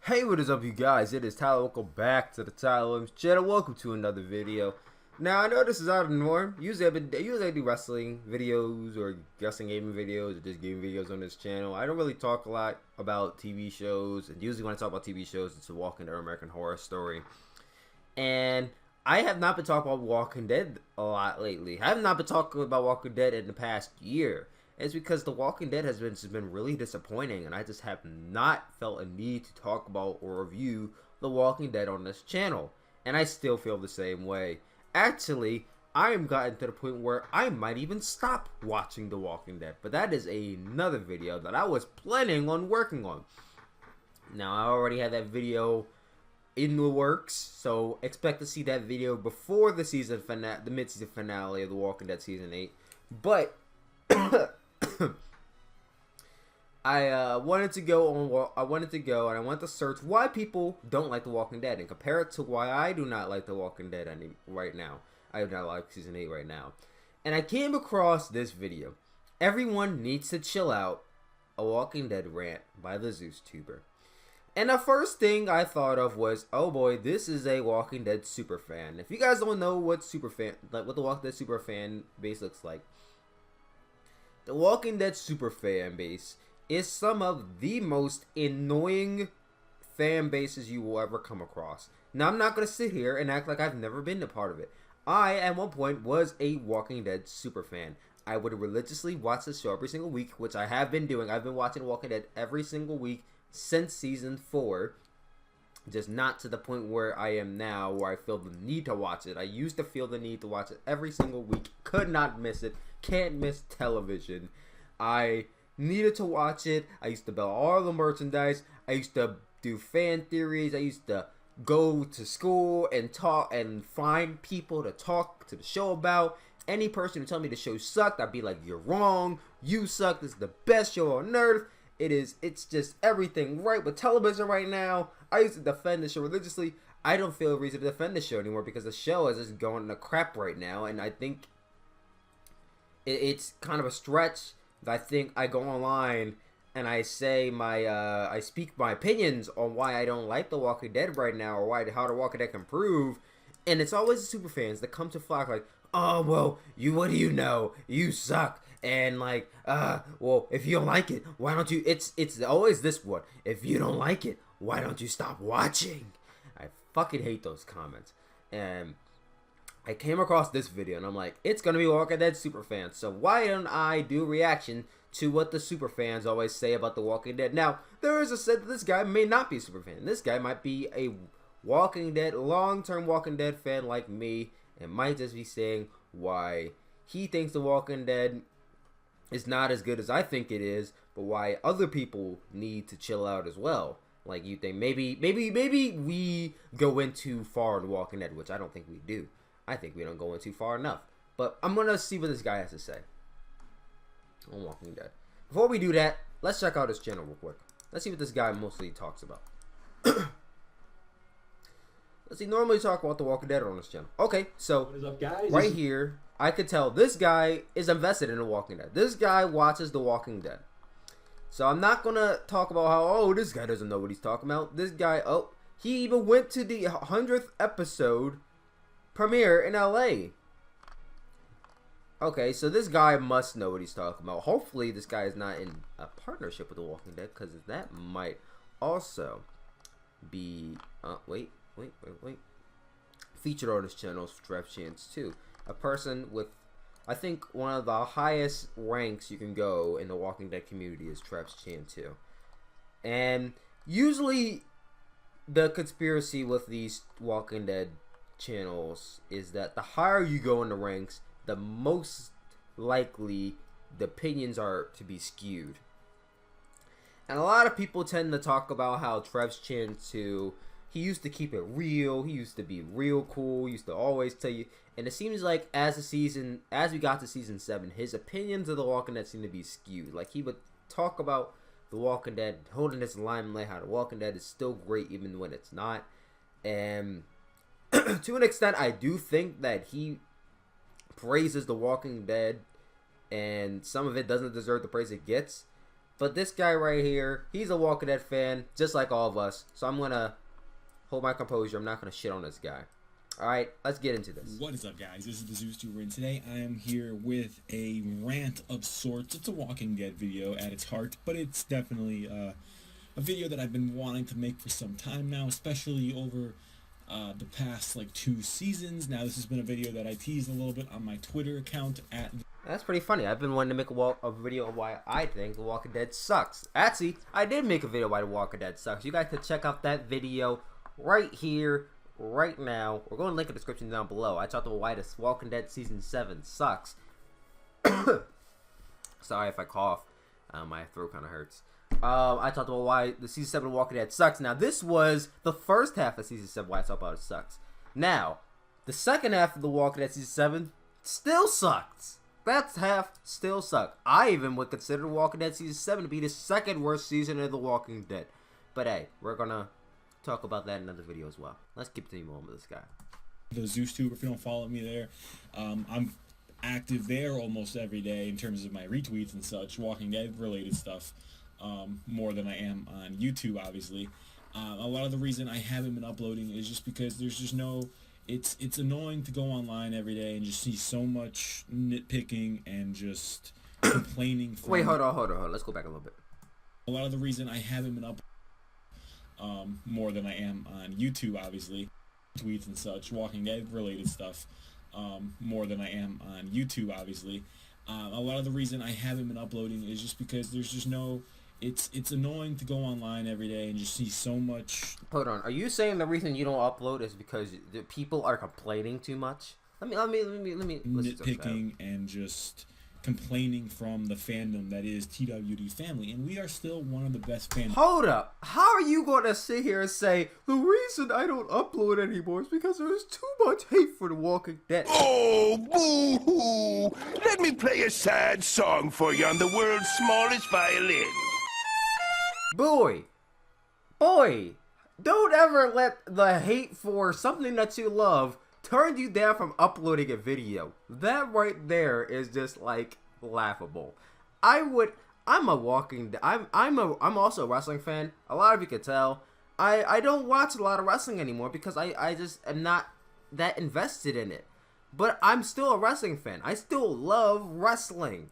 Hey, what is up, you guys? It is Tyler. Welcome back to the Tyler Williams channel. Welcome to another video. Now, I know this is out of the norm. Usually I do wrestling videos or wrestling gaming videos or just gaming videos on this channel. I don't really talk a lot about TV shows. And usually when I talk about TV shows, it's a Walking Dead or American Horror Story. And I have not been talking about Walking Dead a lot lately. I have not been talking about Walking Dead in the past year. It's because The Walking Dead has been really disappointing, and I just have not felt a need to talk about or review The Walking Dead on this channel. And I still feel the same way. Actually, I am gotten to the point where I might even stop watching The Walking Dead. But that is another video that I was planning on working on. Now, I already had that video in the works, so expect to see that video before the season finale, the mid-season finale of The Walking Dead Season 8. But I wanted to go and I went to search why people don't like The Walking Dead and compare it to why I do not like The Walking Dead right now. I do not like Season 8 right now. And I came across this video. Everyone needs to chill out. A Walking Dead rant by the Zeus tuber. And the first thing I thought of was, oh boy, this is a Walking Dead superfan. If you guys don't know what what the Walking Dead superfan base looks like, the Walking Dead superfan base is some of the most annoying fan bases you will ever come across. Now, I'm not going to sit here and act like I've never been a part of it. I, at one point, was a Walking Dead superfan. I would religiously watch the show every single week, which I have been doing. I've been watching Walking Dead every single week since Season 4. Just not to the point where I am now, where I feel the need to watch it. I used to feel the need to watch it every single week. Could not miss it. Can't miss television. I needed to watch it. I used to buy all the merchandise. I used to do fan theories. I used to go to school and talk and find people to talk to the show about. Any person who told me the show sucked, I'd be like, you're wrong. You suck. This is the best show on earth. It's just everything right with television right now. I used to defend the show religiously. I don't feel a reason to defend the show anymore because the show is just going to crap right now, and I think it's kind of a stretch. I think I go online and I say I speak my opinions on why I don't like The Walking Dead right now, or how The Walking Dead can improve, and it's always the super fans that come to flock like, oh well, what do you know? You suck. And like, well, if you don't like it, why don't you? It's always this one. If you don't like it, why don't you stop watching? I fucking hate those comments. And I came across this video and I'm like, it's gonna be Walking Dead superfans. So why don't I do a reaction to what the superfans always say about The Walking Dead? Now, there is a said that this guy may not be a superfan. This guy might be a Walking Dead, long-term Walking Dead fan like me, and might just be saying why he thinks The Walking Dead is not as good as I think it is, but why other people need to chill out as well. Like, you think maybe we go in too far in Walking Dead, which I don't think we do. I think we don't go in too far enough. But I'm gonna see what this guy has to say on Walking Dead. Before we do that, let's check out his channel real quick. Let's see what this guy mostly talks about. Let's see, normally talk about The Walking Dead on this channel. Okay, so what is up, guys? Right here, I could tell this guy is invested in The Walking Dead. This guy watches The Walking Dead. So I'm not gonna talk about how, oh, this guy doesn't know what he's talking about. This guy, oh, he even went to the 100th episode premiere in LA. Okay, so this guy must know what he's talking about. Hopefully this guy is not in a partnership with The Walking Dead, because that might also be wait. Featured on this channel is Trev Chance too. A person with, I think, one of the highest ranks you can go in the Walking Dead community is Trev Chance too. And usually the conspiracy with these Walking Dead channels is that the higher you go in the ranks, the most likely the opinions are to be skewed. And a lot of people tend to talk about how Trev's Chance too, he used to keep it real. He used to be real cool. He used to always tell you. And it seems like as we got to season 7, his opinions of The Walking Dead seemed to be skewed. Like, he would talk about The Walking Dead holding its limelight, how The Walking Dead is still great even when it's not. And to an extent, I do think that he praises The Walking Dead, and some of it doesn't deserve the praise it gets. But this guy right here, he's a Walking Dead fan, just like all of us. So I'm gonna hold my composure. I'm not gonna shit on this guy. All right, let's get into this. What is up, guys? This is the ZeusTuber, and today I am here with a rant of sorts. It's a Walking Dead video at its heart, but it's definitely a video that I've been wanting to make for some time now, especially over the past like 2 seasons. Now, this has been a video that I teased a little bit on my Twitter account at. That's pretty funny. I've been wanting to make a video of why I think The Walking Dead sucks. Actually, I did make a video why The Walking Dead sucks. You guys can check out that video right here, right now. We're going to link in the description down below. I talked about why this Walking Dead Season 7 sucks. Sorry if I cough. My throat kind of hurts. I talked about why the Season 7 of Walking Dead sucks. Now, this was the first half of Season 7 why I talked about it sucks. Now, the second half of The Walking Dead Season 7 still sucks. That half still sucks. I even would consider The Walking Dead Season 7 to be the second worst season of The Walking Dead. But hey, we're going to talk about that in another video as well. Let's continue on with this guy. The ZeusTuber, if you don't follow me there, I'm active there almost every day in terms of my retweets and such, Walking Dead related stuff, more than I am on YouTube, obviously. A lot of the reason I haven't been uploading is just because there's just no... It's annoying to go online every day and just see so much nitpicking and just complaining. Wait, hold on. Let's go back a little bit. A lot of the reason I haven't been up more than I am on YouTube, obviously, tweets and such, Walking Dead related stuff, more than I am on YouTube, obviously. A lot of the reason I haven't been uploading is just because there's just no... It's annoying to go online every day and just see so much. Hold on. Are you saying the reason you don't upload is because the people are complaining too much? Let me Nitpicking and just complaining from the fandom that is TWD family, and we are still one of the best fans. Hold up. How are you going to sit here and say the reason I don't upload anymore is because there's too much hate for The Walking Dead? Oh, boo-hoo! Let me play a sad song for you on the world's smallest violin. Boy, don't ever let the hate for something that you love turn you down from uploading a video. That right there is just like laughable. I'm also a wrestling fan. A lot of you can tell. I don't watch a lot of wrestling anymore because I just am not that invested in it. But I'm still a wrestling fan. I still love wrestling.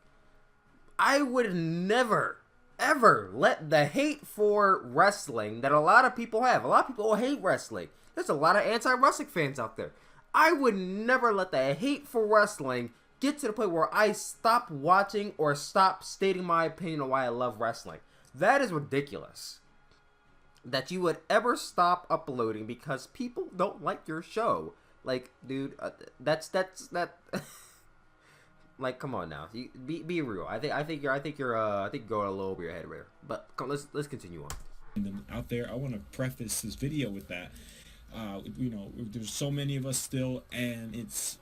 I would never ever let the hate for wrestling that a lot of people have. A lot of people hate wrestling. There's a lot of anti-wrestling fans out there. I would never let the hate for wrestling get to the point where I stop watching or stop stating my opinion on why I love wrestling. That is ridiculous. That you would ever stop uploading because people don't like your show. Like, dude, that's like, come on now. Be real. I think you're going a little over your head right. But come, let's continue on. And then out there, I want to preface this video with that. You know, there's so many of us still, and it's,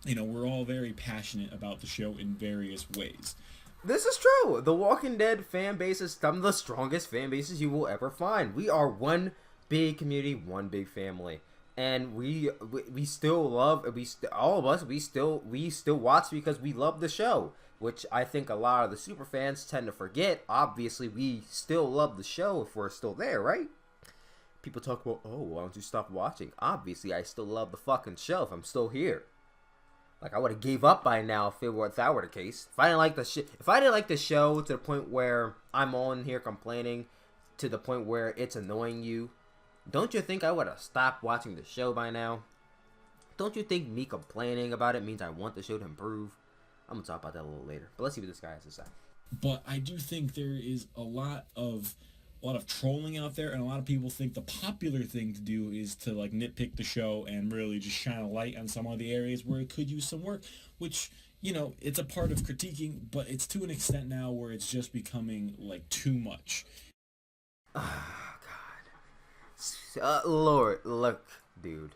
you know, we're all very passionate about the show in various ways. This is true. The Walking Dead fan base is some of the strongest fan bases you will ever find. We are one big community, one big family. And we still love, all of us, we still watch because we love the show, which I think a lot of the super fans tend to forget. Obviously, we still love the show if we're still there, right? People talk about, oh, why don't you stop watching? Obviously, I still love the fucking show if I'm still here. Like, I would have gave up by now if that were the case. If I didn't like the show to the point where I'm on here complaining, to the point where it's annoying you, don't you think I would have stopped watching the show by now? Don't you think me complaining about it means I want the show to improve? I'm gonna talk about that a little later. But let's see what this guy has to say. But I do think there is a lot of trolling out there, and a lot of people think the popular thing to do is to like nitpick the show and really just shine a light on some of the areas where it could use some work, which, you know, it's a part of critiquing, but it's to an extent now where it's just becoming like too much. Lord, look, dude.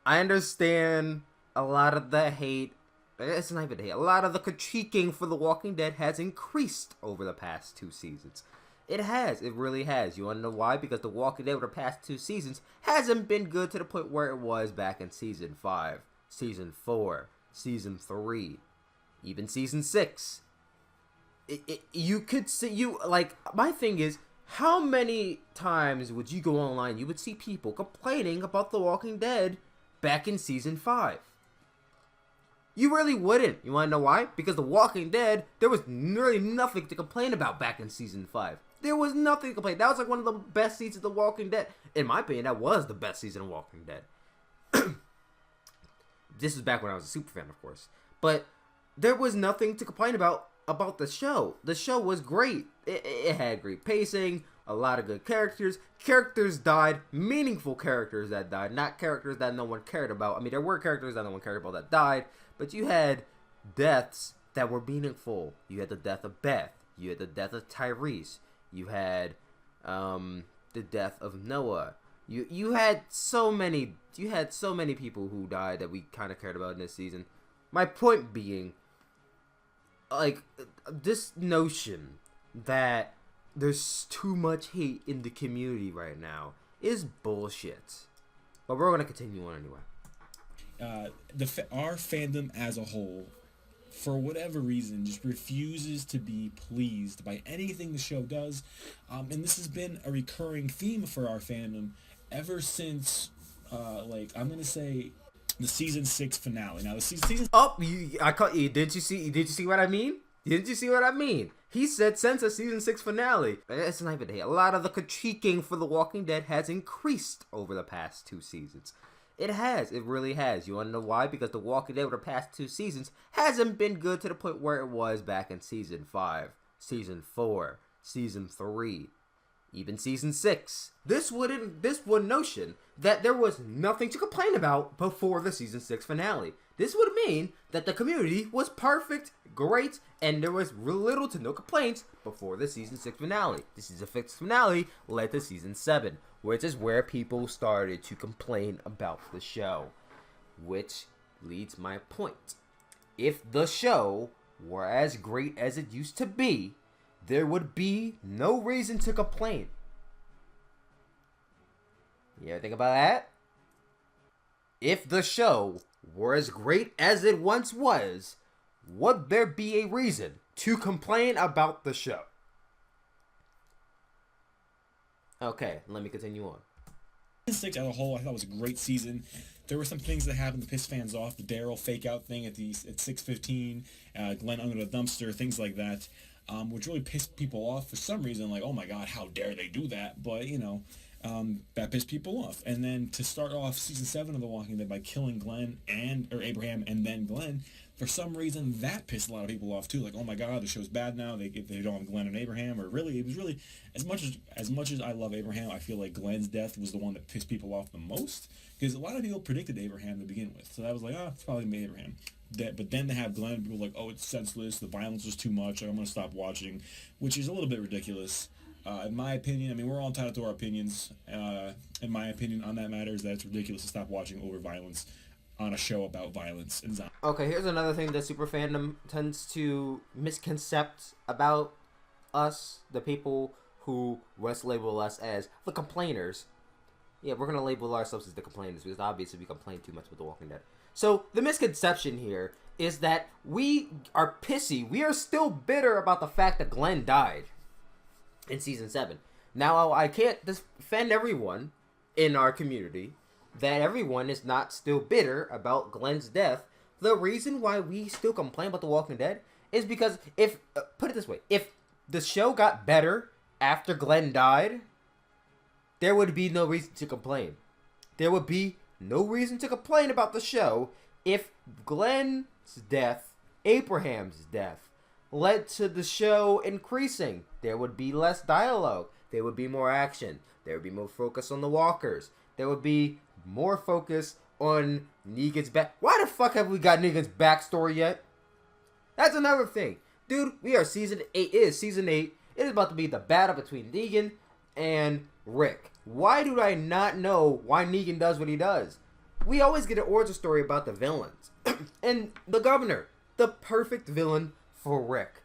I understand a lot of the hate. It's not even hate. A lot of the critiquing for The Walking Dead has increased over the past 2 seasons. It has. It really has. You want to know why? Because The Walking Dead over the past 2 seasons hasn't been good to the point where it was back in Season 5, Season 4, Season 3, even Season 6. you could see my thing is, how many times would you go online? You would see people complaining about The Walking Dead back in season 5. You really wouldn't. You want to know why? Because The Walking Dead, there was really nothing to complain about back in season 5. There was nothing to complain. That was like one of the best seasons of The Walking Dead. In my opinion, that was the best season of Walking Dead. This was back when I was a Superfan, of course. But there was nothing to complain about the show. The show was great. It had great pacing, a lot of good characters. Characters died, meaningful characters that died, not characters that no one cared about. I mean, there were characters that no one cared about that died, but you had deaths that were meaningful. You had the death of Beth. You had the death of Tyrese. You had the death of Noah. You had so many people who died that we kind of cared about in this season. My point being, like, this notion that there's too much hate in the community right now is bullshit. But we're gonna continue on anyway. Our fandom as a whole, for whatever reason, just refuses to be pleased by anything the show does, and this has been a recurring theme for our fandom ever since, I'm gonna say, the season 6 finale. Now the season. Oh, I caught you. Did you see what I mean? Didn't you see what I mean? He said since the season 6 finale. It's not even a lot of the critiquing for The Walking Dead has increased over the past 2 seasons. It has. It really has. You want to know why? Because The Walking Dead over the past 2 seasons hasn't been good to the point where it was back in season 5, season 4, season 3, even season 6. This one notion that there was nothing to complain about before the season 6 finale. This would mean that the community was perfect, great, and there was little to no complaints before the season 6 finale. The season 6 finale led to season 7, which is where people started to complain about the show. Which leads my point. If the show were as great as it used to be, there would be no reason to complain. You ever think about that? If the show were as great as it once was, would there be a reason to complain about the show? Okay, let me continue on. Season 6 as a whole, I thought was a great season. There were some things that happened to piss fans off. The Daryl fake out thing at 6:15, Glenn under the dumpster, things like that, which really pissed people off for some reason. Like, oh my god, how dare they do that? But that pissed people off. And then to start off season 7 of The Walking Dead by killing Abraham and then Glenn, for some reason that pissed a lot of people off too. Like, oh my god, the show's bad now. They don't have Glenn and Abraham. Or really, it was really as much as I love Abraham, I feel like Glenn's death was the one that pissed people off the most, because a lot of people predicted Abraham to begin with. So that was like, it's probably gonna be Abraham. But then they have Glenn, people were like, oh, it's senseless. The violence was too much. I'm gonna stop watching, which is a little bit ridiculous. In my opinion, I mean, we're all entitled to our opinions. In my opinion on that matter is that it's ridiculous to stop watching over violence on a show about violence and zombies. Okay, here's another thing that super fandom tends to misconcept about us, the people who let's label us as the complainers. Yeah, we're going to label ourselves as the complainers because obviously we complain too much with The Walking Dead. So the misconception here is that we are pissy. We are still bitter about the fact that Glenn died in season 7. Now, I can't defend everyone in our community that everyone is not still bitter about Glenn's death. The reason why we still complain about The Walking Dead is because put it this way, if the show got better after Glenn died, there would be no reason to complain. There would be no reason to complain about the show if Glenn's death, Abraham's death, led to the show increasing. There would be less dialogue. There would be more action. There would be more focus on the walkers. There would be more focus on Negan's back. Why the fuck have we got Negan's backstory yet? That's another thing. Dude, we are season 8. It is season 8. It is about to be the battle between Negan and Rick. Why do I not know why Negan does what he does? We always get an origin story about the villains. And the governor, the perfect villain for Rick.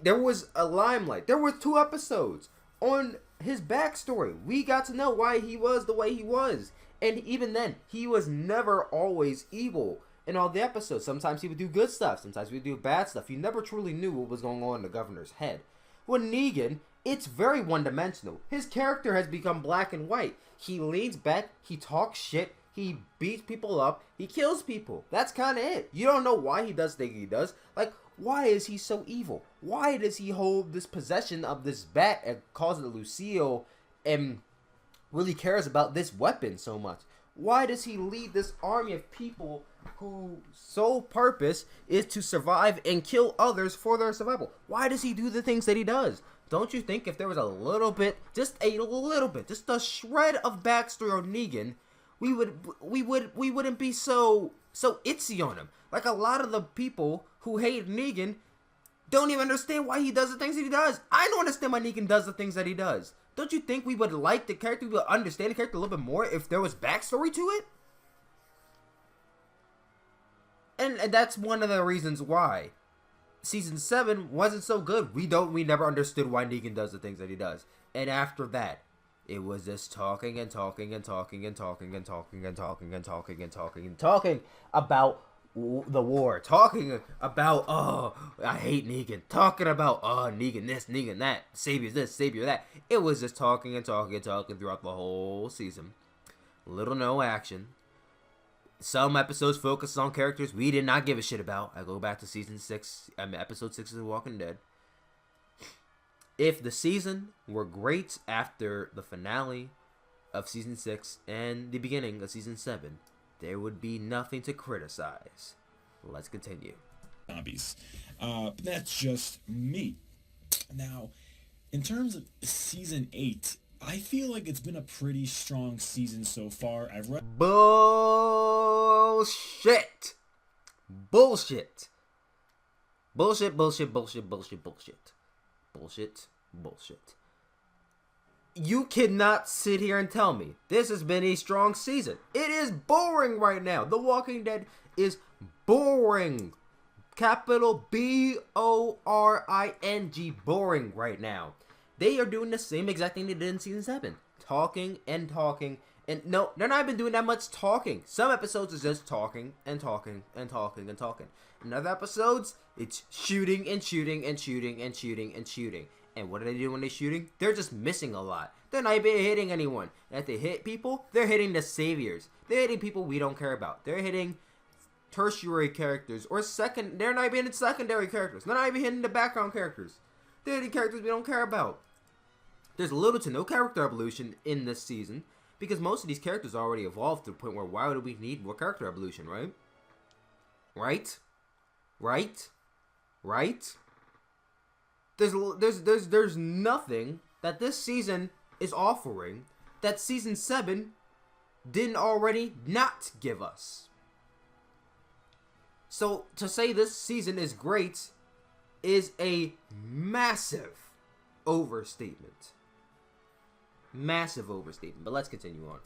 There was a limelight. There were 2 episodes on his backstory. We got to know why he was the way he was. And even then, he was never always evil. in all the episodes. Sometimes he would do good stuff. Sometimes he would do bad stuff. You never truly knew what was going on in the governor's head. With Negan, it's very one-dimensional. His character has become black and white. He leans back. He talks shit. He beats people up. He kills people. That's kind of it. You don't know why he does things he does. Like, why is he so evil? Why does he hold this possession of this bat and calls it Lucille and really cares about this weapon so much? Why does he lead this army of people whose sole purpose is to survive and kill others for their survival? Why does he do the things that he does? Don't you think if there was a little bit, just a shred of backstory on Negan, we wouldn't be so itsy on him? Like, a lot of the people who hate Negan don't even understand why he does the things that he does. I don't understand why Negan does the things that he does. Don't you think we would like the character, we would understand the character a little bit more if there was backstory to it? And that's one of the reasons why Season 7 wasn't so good. We never understood why Negan does the things that he does. And after that, it was just talking and talking and talking and talking and talking and talking and talking and talking and talking about the war, talking about, oh, I hate Negan, talking about, oh, Negan this, Negan that, Savior this, Savior that. It was just talking and talking and talking throughout the whole season. Little no action. Some episodes focus on characters we did not give a shit about. I go back to episode 6 of The Walking Dead. If the season were great after the finale of Season 6 and the beginning of Season 7, there would be nothing to criticize. Let's continue. Zombies. But that's just me. Now, in terms of Season 8, I feel like it's been a pretty strong season so far. I've read... Bullshit. Bullshit. Bullshit, bullshit, bullshit, bullshit, bullshit. Bullshit, bullshit. You cannot sit here and tell me this has been a strong season. It is boring right now. The Walking Dead is boring. Capital B-O-R-I-N-G. Boring right now. They are doing the same exact thing they did in Season 7. Talking and talking. And no, they're not even doing that much talking. Some episodes is just talking and talking and talking and talking. In other episodes, it's shooting and shooting and shooting and shooting and shooting. And what do they do when they're shooting? They're just missing a lot. They're not even hitting anyone. And if they hit people, they're hitting the saviors. They're hitting people we don't care about. They're hitting tertiary characters or they're not even hitting secondary characters. They're not even hitting the background characters. They're hitting characters we don't care about. There's little to no character evolution in this season because most of these characters already evolved to the point where why would we need more character evolution, right? Right? Right? Right? There's nothing that this season is offering that Season 7 didn't already not give us. So to say this season is great is a massive overstatement. Massive overstatement. But let's continue on.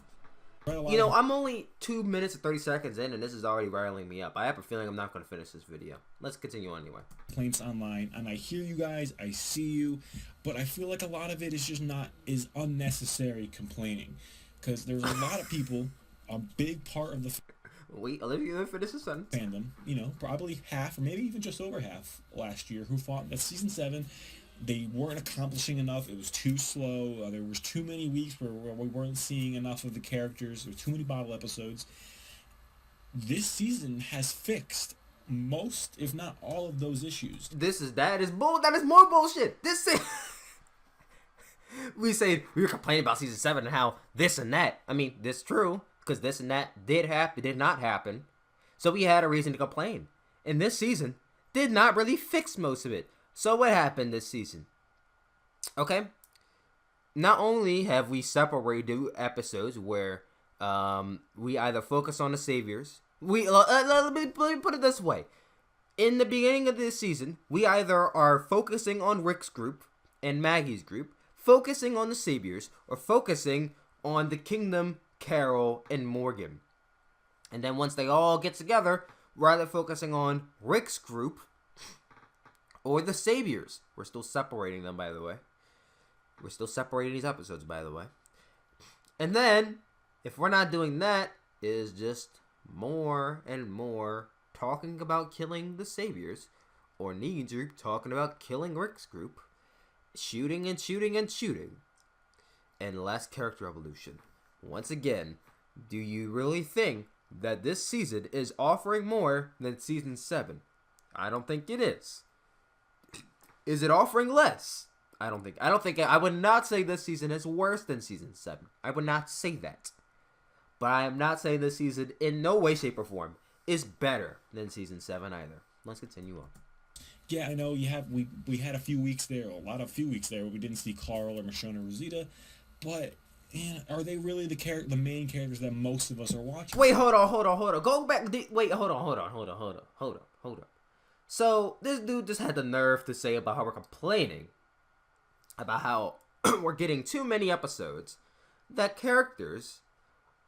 You know, I'm only 2 minutes and 30 seconds in, and this is already riling me up. I have a feeling I'm not going to finish this video. Let's continue on anyway. Complaints online, and I hear you guys, I see you, but I feel like a lot of it is just is unnecessary complaining, because there's a lot of people, a big part of the Wait, Olivia, finish the sentence. Fandom, you know, probably half, or maybe even just over half last year, who thought that Season 7... they weren't accomplishing enough. It was too slow. There was too many weeks where we weren't seeing enough of the characters. There were too many bottle episodes. This season has fixed most, if not all, of those issues. That is more bullshit. We were complaining about Season 7 and how this and that. I mean, this is true because this and that did not happen. So we had a reason to complain. And this season did not really fix most of it. So what happened this season? Okay. Not only have we separated episodes where we either focus on the saviors. Let me put it this way. In the beginning of this season, we either are focusing on Rick's group and Maggie's group, focusing on the saviors, or focusing on the Kingdom, Carol, and Morgan. And then once they all get together, we're either focusing on Rick's group or the saviors. We're still separating them, by the way. We're still separating these episodes, by the way. And then, if we're not doing that, it is just more and more talking about killing the Saviors, or Negan's group talking about killing Rick's group, shooting and shooting and shooting, and less character evolution. Once again, do you really think that this season is offering more than season 7? I don't think it is. Is it offering less? I would not say this season is worse than season 7. I would not say that. But I am not saying this season in no way, shape, or form is better than season 7 either. Let's continue on. Yeah, I know we had a few weeks there, where we didn't see Carl or Michonne or Rosita, but man, are they really the main characters that most of us are watching? Wait, hold on. Go back. Wait, hold on. So this dude just had the nerve to say about how we're complaining about how we're getting too many episodes that characters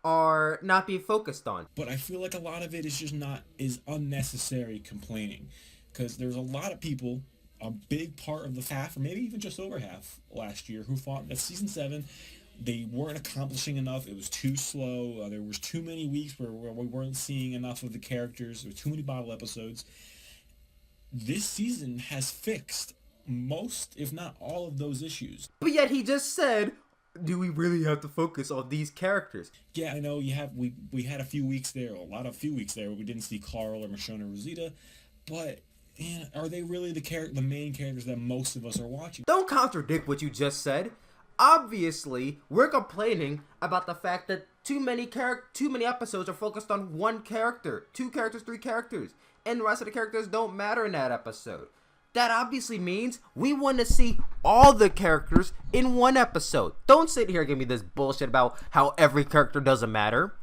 are not being focused on. But I feel like a lot of it is unnecessary complaining. Because there's a lot of people, a big part of the half, or maybe even just over half last year, who thought that season 7, they weren't accomplishing enough. It was too slow. There was too many weeks where we weren't seeing enough of the characters. There were too many bottle episodes. This season has fixed most, if not all, of those issues. But yet he just said, do we really have to focus on these characters? Yeah, I know we had a few weeks there, where we didn't see Carl or Michonne or Rosita, but man, are they really the main characters that most of us are watching? Don't contradict what you just said. Obviously, we're complaining about the fact that too many episodes are focused on one character, 2 characters, 3 characters, and the rest of the characters don't matter in that episode. That obviously means we want to see all the characters in one episode. Don't sit here and give me this bullshit about how every character doesn't matter.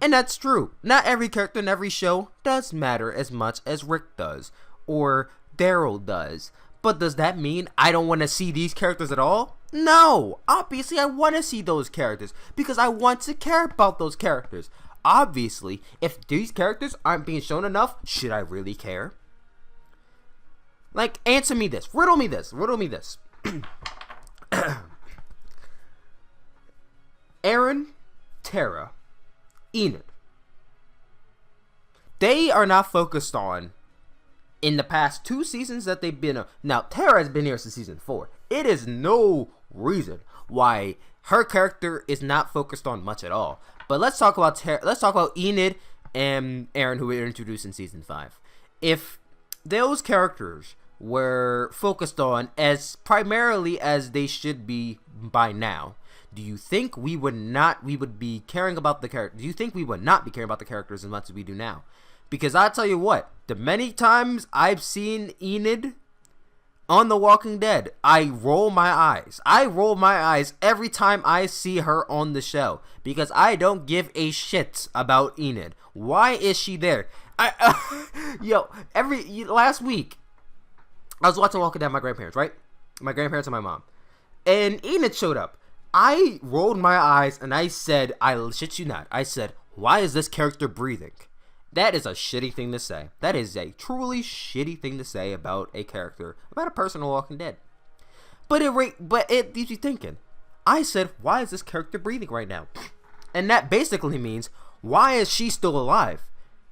And that's true. Not every character in every show does matter as much as Rick does, or Daryl does. But does that mean I don't want to see these characters at all? No! Obviously, I want to see those characters, because I want to care about those characters. Obviously, if these characters aren't being shown enough, should I really care? Like, answer me this. Riddle me this. Aaron, Tara, Enid. They are not focused on in the past 2 seasons that they've been. Now, Tara has been here since season 4. It is no reason why her character is not focused on much at all. But let's talk about let's talk about Enid and Aaron, who were introduced in season 5. If those characters were focused on as primarily as they should be by now, do you think we would not be caring about the character? Do you think we would not be caring about the characters as much as we do now? Because I tell you what, the many times I've seen Enid on The Walking Dead, I roll my eyes. I roll my eyes every time I see her on the show, because I don't give a shit about Enid. Why is she there? Last week, I was watching Walking Dead with my grandparents, right? My grandparents and my mom. And Enid showed up. I rolled my eyes and I said, I shit you not, I said, why is this character breathing? That is a shitty thing to say. That is a truly shitty thing to say about a character, about a person in Walking Dead. But it leaves you thinking. I said, why is this character breathing right now? And that basically means, why is she still alive?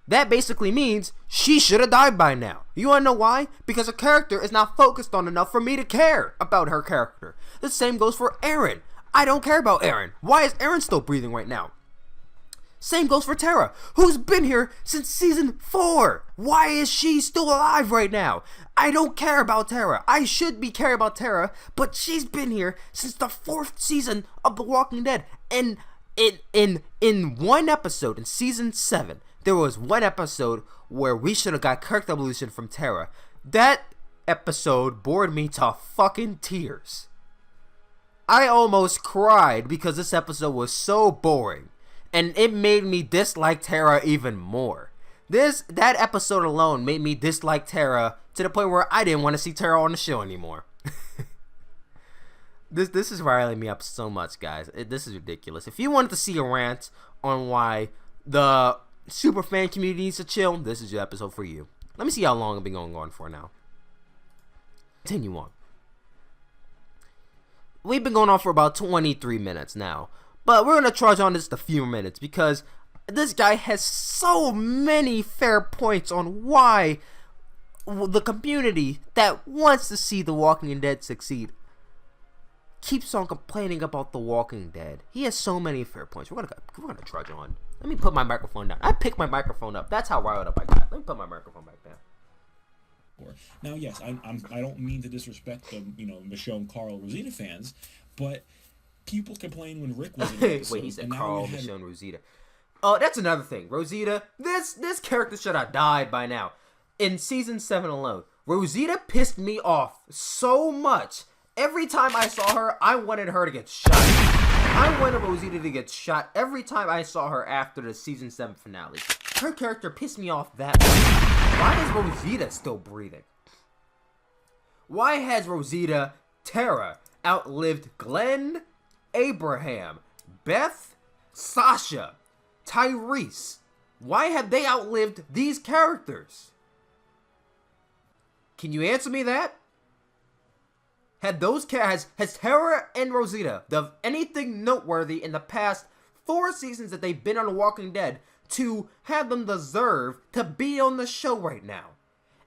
That basically means she should have died by now. You wanna know why? Because her character is not focused on enough for me to care about her character. The same goes for Aaron. I don't care about Aaron. Why is Aaron still breathing right now? Same goes for Tara, who's been here since season 4. Why is she still alive right now? I don't care about Tara. I should be caring about Tara, but she's been here since the 4th season of The Walking Dead. And in one episode, in season 7, there was one episode where we should have got character evolution from Tara. That episode bored me to fucking tears. I almost cried because this episode was so boring. And it made me dislike Tara even more. That episode alone made me dislike Tara to the point where I didn't want to see Tara on the show anymore. This is riling me up so much, guys. This is ridiculous. If you wanted to see a rant on why the Superfan community needs to chill, this is your episode for you. Let me see how long I've been going on for now. Continue on. We've been going on for about 23 minutes now. But we're going to charge on just a few minutes because This guy has so many fair points on why the community that wants to see The Walking Dead succeed keeps on complaining about The Walking Dead. He has so many fair points. We're gonna trudge on. Let me put my microphone down. I picked my microphone up. That's how riled up I got. Let me put my microphone back down. Now, yes, I don't mean to disrespect the Michonne, Carl, Rosita fans, but people complained when Rick was in the episode. Wait, he said Carl, Michonne, Rosita. Oh, that's another thing. Rosita, this character should have died by now. In season 7 alone, Rosita pissed me off so much. Every time I saw her, I wanted her to get shot. I wanted Rosita to get shot every time I saw her after the season 7 finale. Her character pissed me off that much. Why is Rosita still breathing? Why has Rosita, Tara, outlived Glenn, Abraham, Beth, Sasha, Tyrese? Why have they outlived these characters? Can you answer me that? Has Tara and Rosita done anything noteworthy in the past 4 seasons that they've been on The Walking Dead to have them deserve to be on the show right now?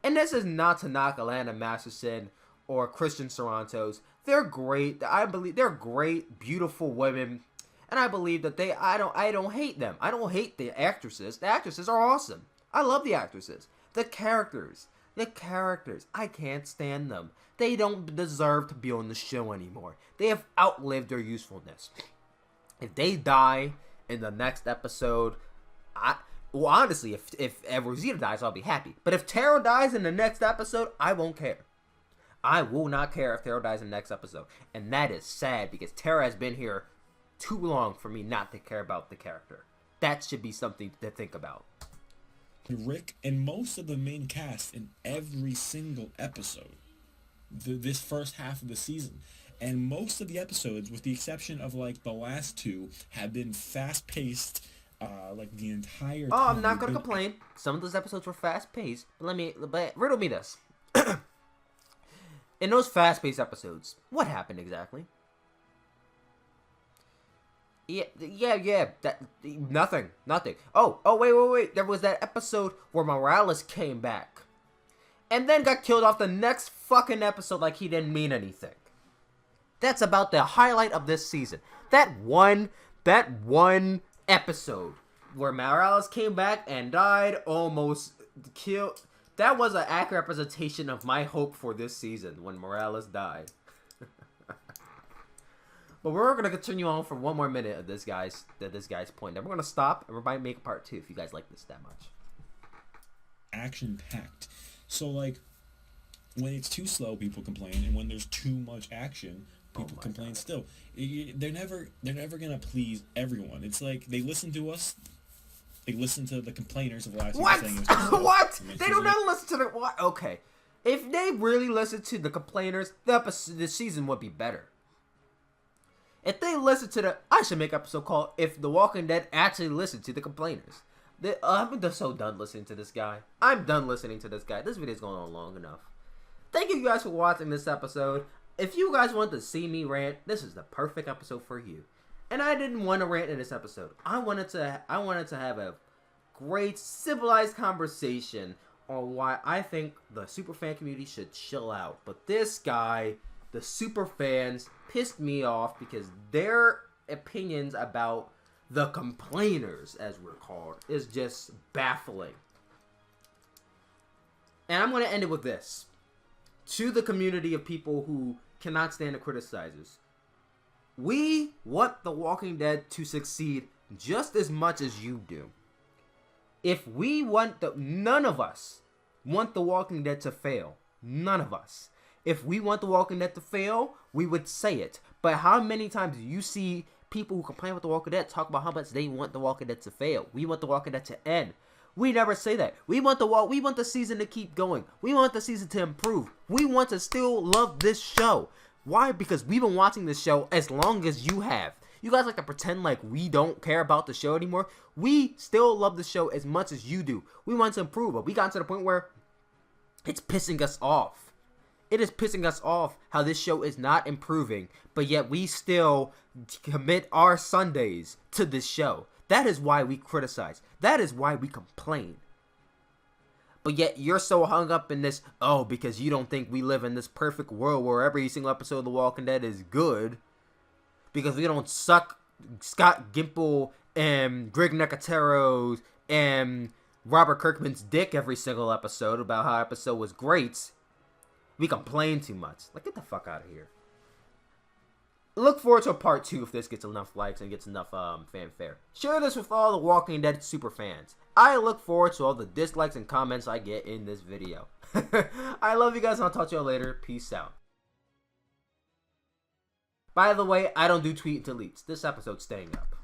And this is not to knock Alana Masterson or Christian Sorrentos. They're great. I believe they're great, beautiful women. And I believe that I don't hate them. I don't hate the actresses. The actresses are awesome. I love the actresses. The characters, I can't stand them. They don't deserve to be on the show anymore. They have outlived their usefulness. If they die in the next episode, honestly, if Rosita dies, I'll be happy. But if Tara dies in the next episode, I won't care. I will not care if Tara dies in the next episode. And that is sad because Tara has been here too long for me not to care about the character. That should be something to think about. Rick and most of the main cast in every single episode, this first half of the season, and most of the episodes, with the exception of like the last 2, have been fast-paced. Like the entire time. Oh, I'm not gonna complain. Some of those episodes were fast-paced, but riddle me this. In those fast-paced episodes, what happened exactly? Yeah. Nothing. Oh, wait. There was that episode where Morales came back, and then got killed off the next fucking episode like he didn't mean anything. That's about the highlight of this season. That one episode where Morales came back and died, almost killed. That was an accurate representation of my hope for this season when Morales died. But we're gonna continue on for one more minute of this guy's point. Then we're gonna stop and we might make a part 2 if you guys like this that much. Action packed. So like when it's too slow, people complain, and when there's too much action, people complain still. They're never gonna please everyone. It's like they listen to us. They listen to the complainers of last What? Saying What? They don't ever listen to the what? Okay, if they really listened to the complainers, the season would be better. If they listen to I should make an episode called "If The Walking Dead Actually Listened to the Complainers." I'm just so done listening to this guy. I'm done listening to this guy. This video's going on long enough. Thank you guys for watching this episode. If you guys want to see me rant, this is the perfect episode for you. And I didn't want to rant in this episode. I wanted to have a great civilized conversation on why I think the Superfan community should chill out. But this guy, the Superfans, pissed me off because their opinions about the complainers, as we're called, is just baffling. And I'm going to end it with this. To the community of people who cannot stand the criticizers. We want The Walking Dead to succeed just as much as you do. If we want none of us want The Walking Dead to fail. None of us. If we want The Walking Dead to fail, we would say it. But how many times do you see people who complain about The Walking Dead talk about how much they want The Walking Dead to fail? We want The Walking Dead to end. We never say that. We want the season to keep going. We want the season to improve. We want to still love this show. Why? Because we've been watching this show as long as you have. You guys like to pretend like we don't care about the show anymore. We still love the show as much as you do. We want to improve, but we got to the point where it's pissing us off. It is pissing us off how this show is not improving, but yet we still commit our Sundays to this show. That is why we criticize. That is why we complain. But yet you're so hung up in this, oh, because you don't think we live in this perfect world where every single episode of The Walking Dead is good. Because we don't suck Scott Gimple and Greg Nicotero's and Robert Kirkman's dick every single episode about how episode was great. We complain too much. Like, get the fuck out of here. Look forward to a part 2 if this gets enough likes and gets enough fanfare. Share this with all the Walking Dead super fans. I look forward to all the dislikes and comments I get in this video. I love you guys and I'll talk to y'all later. Peace out. By the way, I don't do tweet deletes. This episode's staying up.